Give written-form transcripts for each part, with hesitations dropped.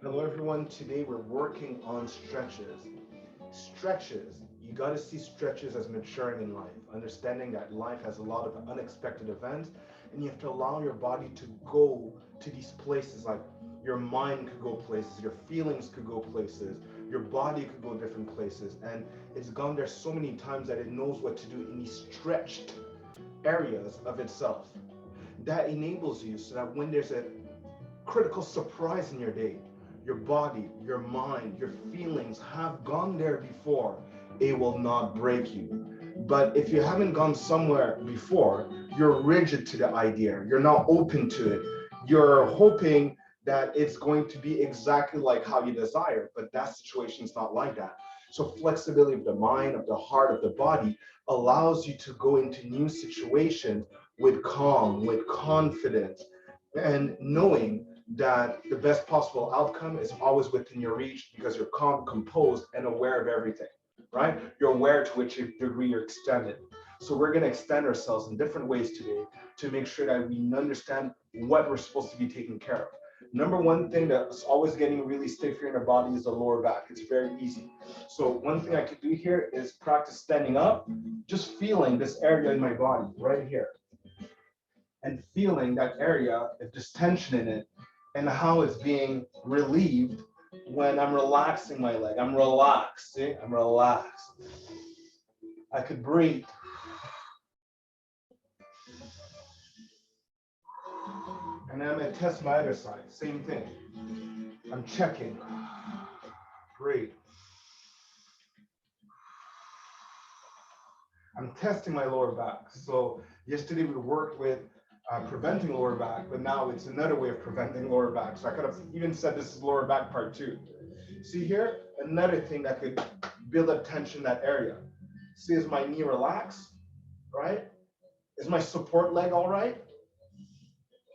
Hello everyone, today we're working on stretches. Stretches, you got to see stretches as maturing in life, understanding that life has a lot of unexpected events and you have to allow your body to go to these places. Like your mind could go places, your feelings could go places, your body could go different places, and it's gone there so many times that it knows what to do in these stretched areas of itself. That enables you so that when there's a critical surprise in your day, your body, your mind, your feelings have gone there before. It will not break you. But if you haven't gone somewhere before, you're rigid to the idea. You're not open to it. You're hoping that it's going to be exactly like how you desire, but that situation is not like that. So flexibility of the mind, of the heart, of the body allows you to go into new situations with calm, with confidence, and knowing that the best possible outcome is always within your reach because you're calm, composed, and aware of everything, right? You're aware to which degree you're extended. So we're going to extend ourselves in different ways today to make sure that we understand what we're supposed to be taking care of. Number one thing that's always getting really stiff here in the body is the lower back. It's very easy. So one thing I could do here is practice standing up, just feeling this area in my body right here and feeling that area, if there's tension in it, and how it's being relieved when I'm relaxing my leg. I'm relaxed. See, I'm relaxed. I could breathe. And I'm gonna test my other side. Same thing. I'm checking. Breathe. I'm testing my lower back. So yesterday we worked with preventing lower back, but now it's another way of preventing lower back. So I could have even said this is lower back part two. See here, another thing that could build up tension in that area. See, is my knee relaxed, right? Is my support leg all right?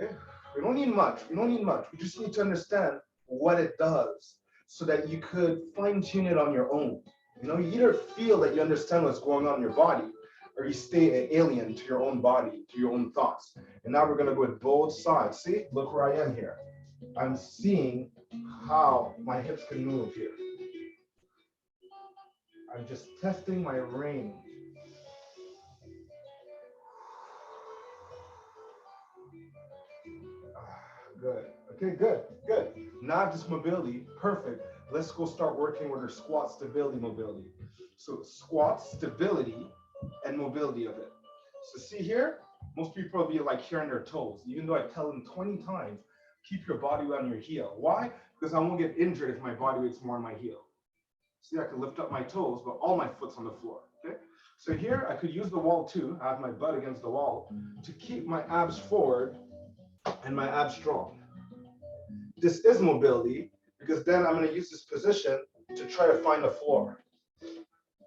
Okay. We don't need much. We don't need much. We just need to understand what it does so that you could fine tune it on your own. You either feel that you understand what's going on in your body or you stay an alien to your own body, to your own thoughts. And now we're going to go with both sides. See, look where I am here. I'm seeing how my hips can move here. I'm just testing my range. Good. Okay, good, good. Not just mobility, perfect. Let's go start working with our squat stability mobility. So squat stability and mobility of it. So see here, most people will be like here on their toes, even though I tell them 20 times, keep your body weight on your heel. Why? Because I won't get injured if my body weight's more on my heel. See, I can lift up my toes, but all my foot's on the floor. Okay. So here I could use the wall too. I have my butt against the wall to keep my abs forward and my abs strong. This is mobility because then I'm going to use this position to try to find the floor.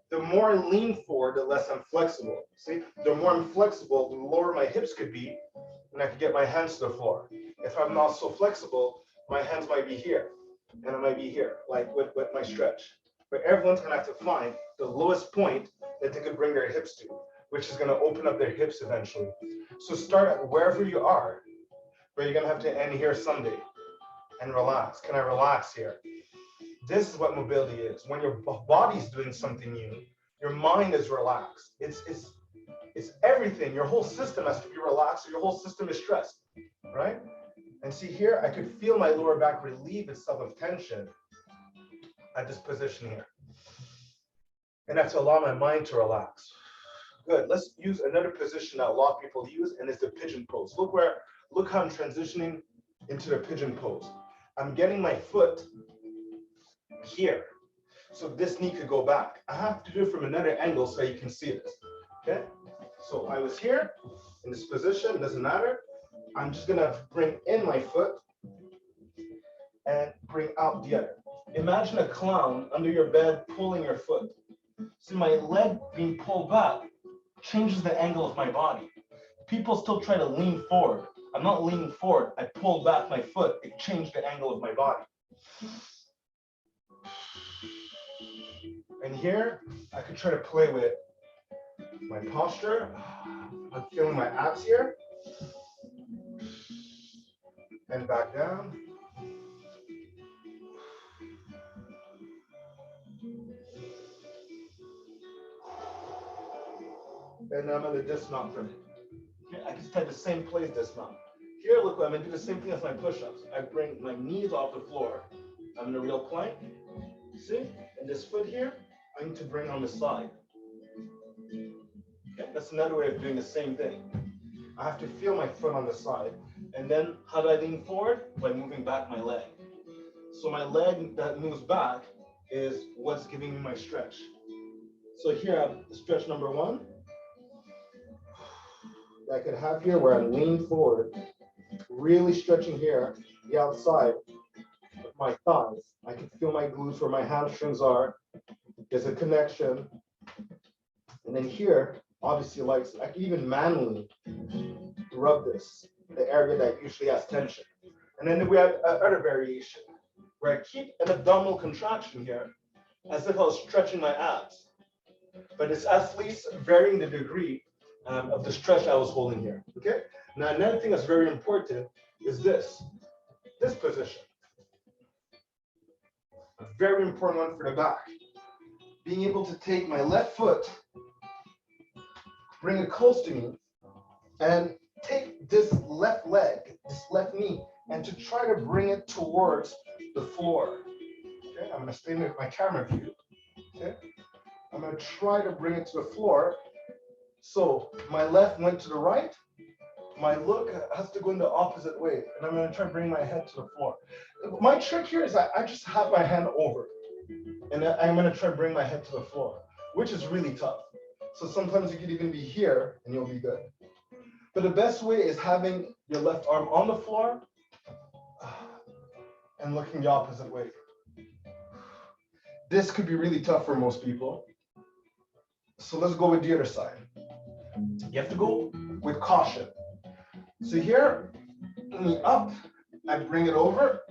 The more I lean forward, the less I'm flexible. See, the more I'm flexible, the lower my hips could be, and I could get my hands to the floor. If I'm not so flexible, my hands might be here, and it might be here, like with my stretch. But everyone's going to have to find the lowest point that they could bring their hips to, which is going to open up their hips eventually. So start at wherever you are, but you're going to have to end here someday and relax. Can I relax here? This is what mobility is. When your body's doing something new, your mind is relaxed. It's everything. Your whole system has to be relaxed. Or your whole system is stressed, right? And see here, I could feel my lower back relieve itself of tension at this position here. And I have to allow my mind to relax. Good. Let's use another position that a lot of people use, and it's the pigeon pose. Look how I'm transitioning into the pigeon pose. I'm getting my foot here. So this knee could go back. I have to do it from another angle so you can see this. Okay? So I was here in this position, doesn't matter. I'm just gonna bring in my foot and bring out the other. Imagine a clown under your bed pulling your foot. See, my leg being pulled back changes the angle of my body. People still try to lean forward. I'm not leaning forward. I pulled back my foot. It changed the angle of my body. And here, I could try to play with my posture. I'm feeling my abs here. And back down. and I'm going to dismount from it. Okay? I can stay the same place, dismount. Here, look, I'm going to do the same thing as my push-ups. I bring my knees off the floor. I'm in a real plank. See? And this foot here, I need to bring on the side. Okay? That's another way of doing the same thing. I have to feel my foot on the side. And then how do I lean forward? By moving back my leg. So my leg that moves back is what's giving me my stretch. So here I have stretch number one. I could have here where I lean forward, really stretching here, the outside of my thighs. I can feel my glutes where my hamstrings are. There's a connection. And then here, obviously, like I can even manually rub this, the area that usually has tension. And then we have another variation where I keep an abdominal contraction here as if I was stretching my abs. But it's at least varying the degree of the stretch I was holding here, okay? Now, another thing that's very important is this position. A very important one for the back. Being able to take my left foot, bring it close to me, and take this left leg, this left knee, and to try to bring it towards the floor. Okay, I'm gonna stay with my camera view. Okay, I'm gonna try to bring it to the floor. So my left went to the right, my look has to go in the opposite way, and I'm gonna try to bring my head to the floor. My trick here is I just have my hand over, and I'm gonna try to bring my head to the floor, which is really tough. So sometimes you could even be here and you'll be good. But the best way is having your left arm on the floor and looking the opposite way. This could be really tough for most people. So let's go with the other side. You have to go with caution. So here, knee up, I bring it over,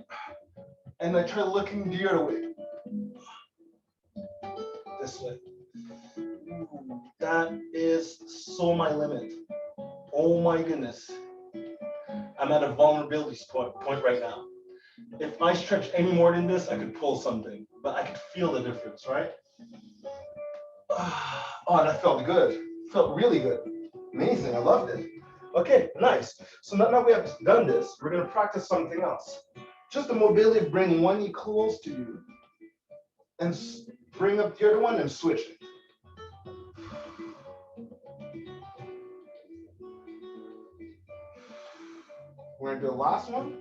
and I try looking the other way. This way. That is so my limit. Oh my goodness. I'm at a vulnerability point right now. If I stretch any more than this, I could pull something, but I could feel the difference, right? Oh, that felt good. Felt really good. Amazing, I loved it. Okay, nice. So now we have done this, we're gonna practice something else. Just the mobility of bringing one knee close to you and bring up the other one and switch it. We're gonna do the last one.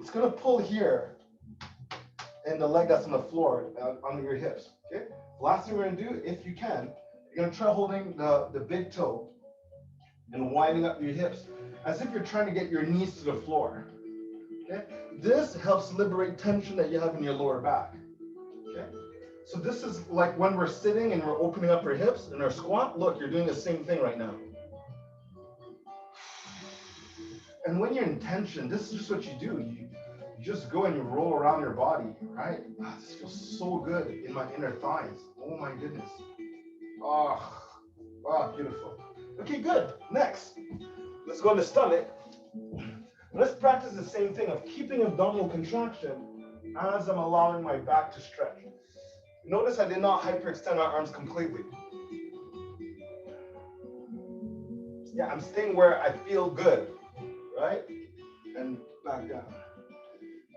It's gonna pull here and the leg that's on the floor under your hips, okay? Last thing we're gonna do, if you can, you're gonna try holding the big toe and winding up your hips as if you're trying to get your knees to the floor, okay? This helps liberate tension that you have in your lower back, okay? So this is like when we're sitting and we're opening up our hips in our squat. Look, you're doing the same thing right now. And when you're in tension, this is just what you do. You just go and you roll around your body, right? Oh, this feels so good in my inner thighs. Oh my goodness. Oh, beautiful. Okay, good. Next, let's go on the stomach. Let's practice the same thing of keeping abdominal contraction as I'm allowing my back to stretch. Notice I did not hyperextend my arms completely. Yeah, I'm staying where I feel good, right? And back down.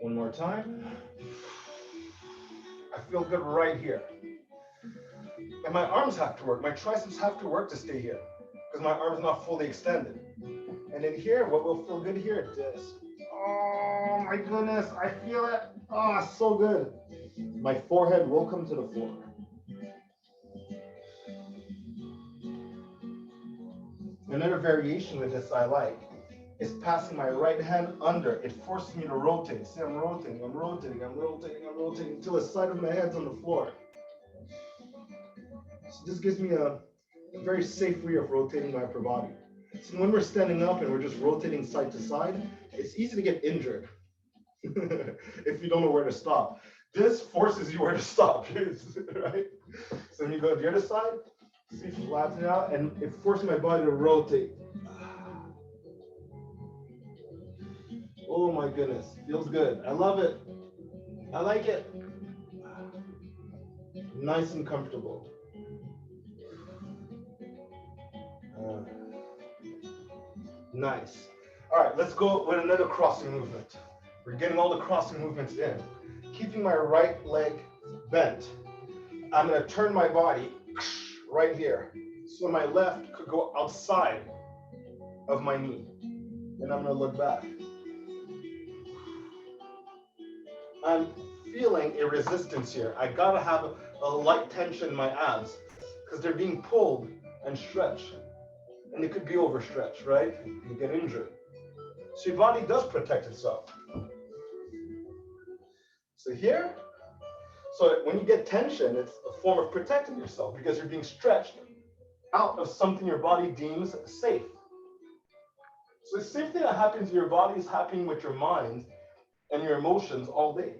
One more time. I feel good right here. And my arms have to work. My triceps have to work to stay here because my arm's not fully extended. And in here, what will feel good here? This. Oh my goodness, I feel it. Oh, so good. My forehead will come to the floor. Another variation with this I like is passing my right hand under. It forces me to rotate. See, I'm rotating until the side of my head's on the floor. So this gives me a very safe way of rotating my upper body. So when we're standing up and we're just rotating side to side, it's easy to get injured if you don't know where to stop. This forces you where to stop, right? So when you go to the other side, see, flatten out, and it forces my body to rotate. Oh my goodness, feels good. I love it. I like it. Nice and comfortable. Nice. All right, let's go with another crossing movement. We're getting all the crossing movements in. Keeping my right leg bent, I'm gonna turn my body right here. So my left could go outside of my knee. And I'm gonna look back. I'm feeling a resistance here. I gotta have a light tension in my abs because they're being pulled and stretched. And it could be overstretched, right? You get injured. So your body does protect itself. So here, so when you get tension, it's a form of protecting yourself because you're being stretched out of something your body deems safe. So the same thing that happens in your body is happening with your mind and your emotions all day.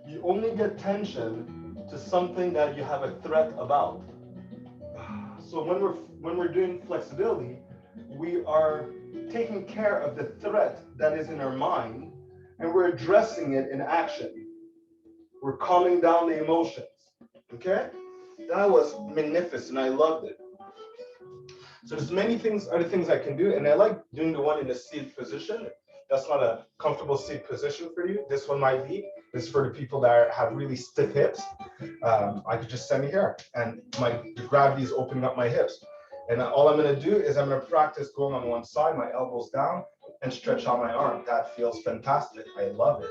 You only get tension to something that you have a threat about. So when we're doing flexibility, we are taking care of the threat that is in our mind, and we're addressing it in action. We're calming down the emotions. Okay? That was magnificent. I loved it. So there's many things, other things I can do, and I like doing the one in the seated position. That's not a comfortable seat position for you. This one might be. This is for the people that have really stiff hips. I could just send me here, and the gravity is opening up my hips. And all I'm going to do is I'm going to practice going on one side, my elbows down, and stretch out my arm. That feels fantastic. I love it.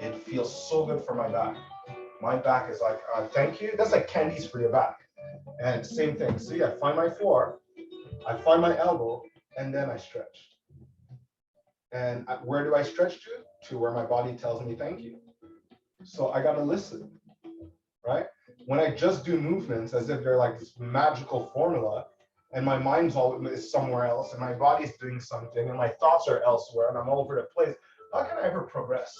It feels so good for my back. My back is like, thank you. That's like candies for your back. And same thing. So yeah, find my floor, I find my elbow, and then I stretch. And where do I stretch to? To where my body tells me thank you. So I got to listen, right? When I just do movements as if they're like this magical formula, and my mind's is somewhere else, and my body's doing something, and my thoughts are elsewhere, and I'm all over the place, how can I ever progress?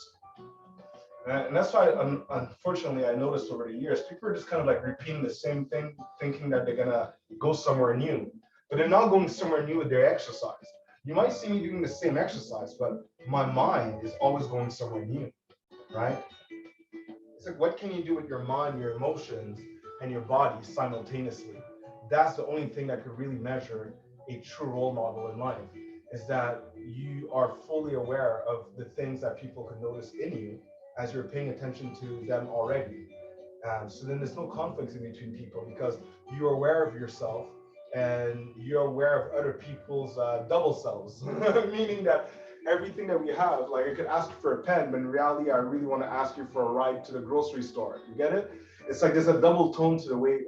And that's why, unfortunately, I noticed over the years, people are just kind of like repeating the same thing, thinking that they're going to go somewhere new. But they're not going somewhere new with their exercise. You might see me doing the same exercise, but my mind is always going somewhere new, right? It's like, what can you do with your mind, your emotions, and your body simultaneously? That's the only thing that could really measure a true role model in life, is that you are fully aware of the things that people can notice in you as you're paying attention to them already. So then there's no conflicts in between people because you're aware of yourself and you're aware of other people's double selves, meaning that everything that we have, like I could ask you for a pen, but in reality, I really want to ask you for a ride to the grocery store. You get it? It's like there's a double tone to the way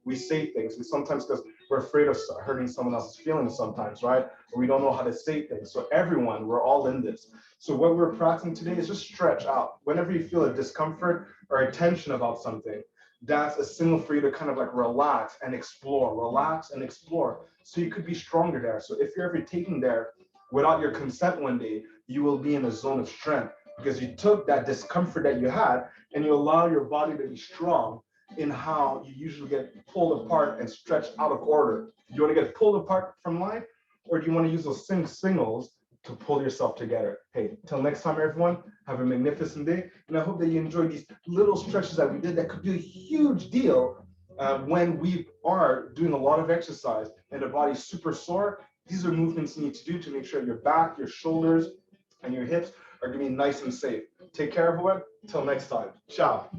we say things. And sometimes because we're afraid of hurting someone else's feelings sometimes, right? Or we don't know how to say things. So everyone, we're all in this. So what we're practicing today is just stretch out. Whenever you feel a discomfort or a tension about something, that's a signal for you to kind of like relax and explore, so you could be stronger there. So if you're ever taken there without your consent one day, you will be in a zone of strength because you took that discomfort that you had and you allow your body to be strong in how you usually get pulled apart and stretched out of order. Do you want to get pulled apart from life, or do you want to use those same signals to pull yourself together? Hey, till next time, everyone, have a magnificent day. And I hope that you enjoy these little stretches that we did that could be a huge deal when we are doing a lot of exercise and the body's super sore. These are movements you need to do to make sure your back, your shoulders, and your hips are going to be nice and safe. Take care, everyone. Till next time. Ciao.